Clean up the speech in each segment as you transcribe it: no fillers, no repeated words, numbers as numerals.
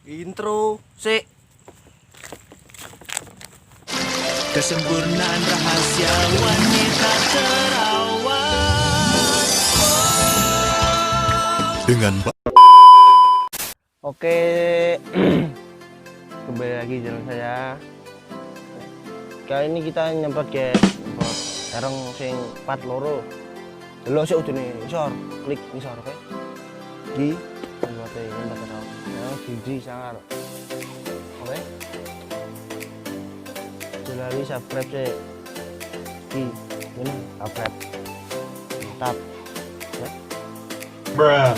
Intro sik. Kesempurnaan rahasia wanita terawat dengan Oke. Kembali lagi channel saya. Kali ini kita nyemprot guys, nyemprot sareng sing 4 loro. Delok sik udune isor, klik isor oke. Di nyemprote nyemprot terus. Ya di sangar. Oke. Lali subscribe sih di ini subscribe mantap ya. Bruh.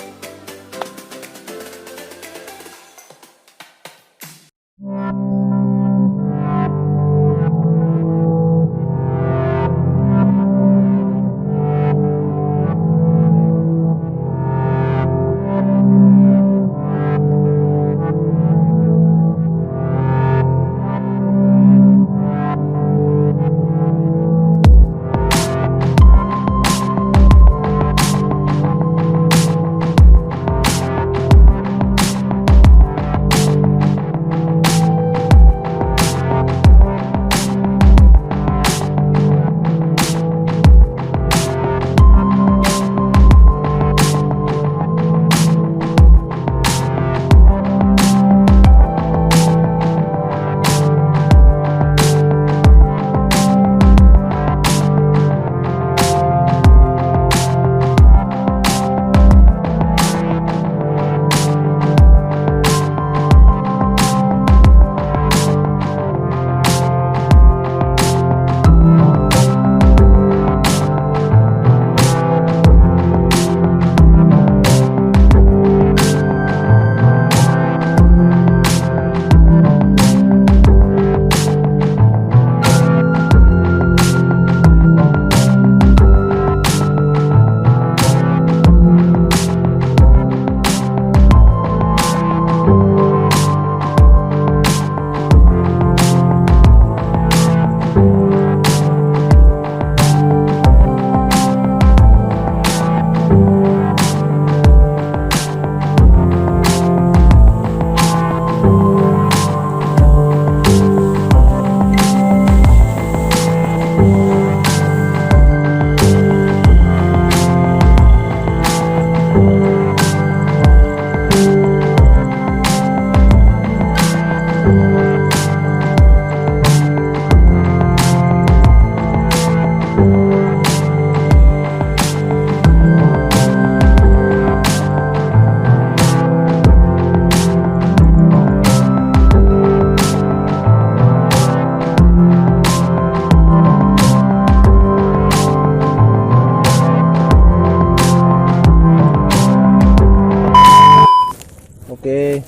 Oke,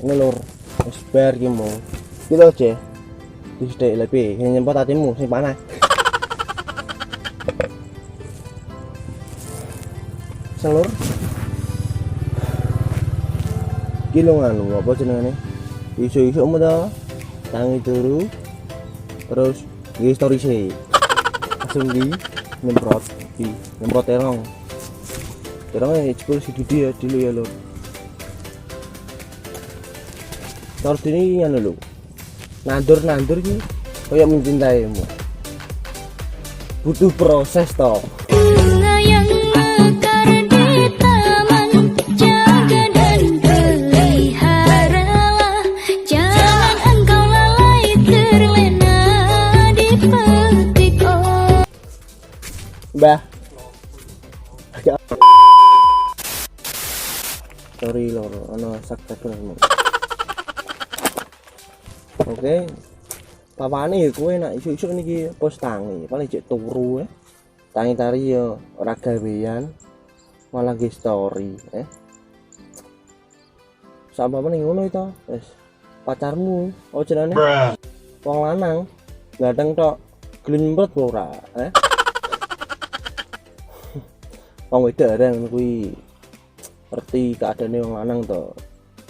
ini lur, wis bar ki mau. Iki lho, Je. Wis dek lebih, nyemprot hatimu sing panah. Selur. Iki lho nganu, apa jenengane? Isu-isu mu to. Tangi turu. Terus iki story sih. Langsung di nyemprot, nyemprot terong. Terongnya jebul si Didi ya dulu ya lur. Terus ini yang dulu nandur ki kayak mencintaimu, butuh proses toh. Bunga yang mekar di taman, jaga dan peliharalah, jangan engkau lalai terlena dipetik. Oh Mbah, sorry lor, ano sakit lho. Oke, papane ya kowe nak isuk-isuk niki pos tangi, paling cek turu tangi tari ya ora gawean, malah ge story Sama meneh ngono itu, wis pacarmu, oh jenenge wong lanang, ganteng tok, gelem nyemprot ora, Wong wedok areng kuwi ngerti keadaane wong lanang to.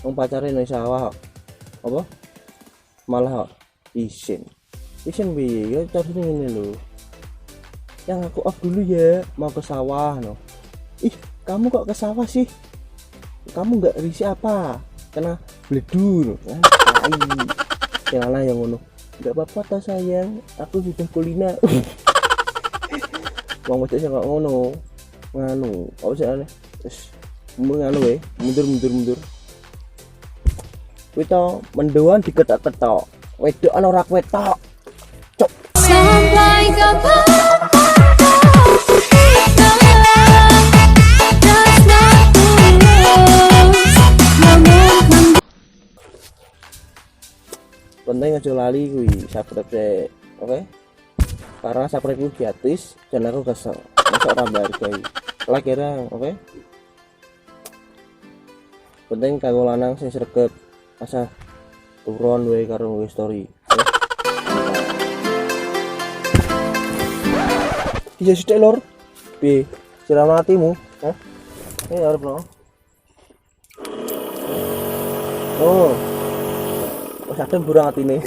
Wong pacare nang sawah apa? Malah isin piye ya carane ngene lho. Yang aku off dulu ya, mau ke sawah no. Ih, kamu kok ke sawah sih? Kamu nggak risih apa? kena bledur kan. Yang lanang yang ngono. Enggak apa-apa ta sayang, aku sudah kulina. Wong wedok sing kok ngono. Nganu, apa sih ana? Wis nganu wae, mundur. Kuwi to mendoan diketok-ketok. Wedok ana ora ketok. Cok. Sampai kapan penting aja lali kuwi subscribe sik, oke? Karena subscribe ku gratis dan aku kesel. Masa ora menghargai. Like ya, oke? Penting kanggo lanang sing sregep asa turun wae karo nge story. Iya sithik lor. Piye? Siram hatimu, hah? Arep no. Oh. Wis adem burang atine.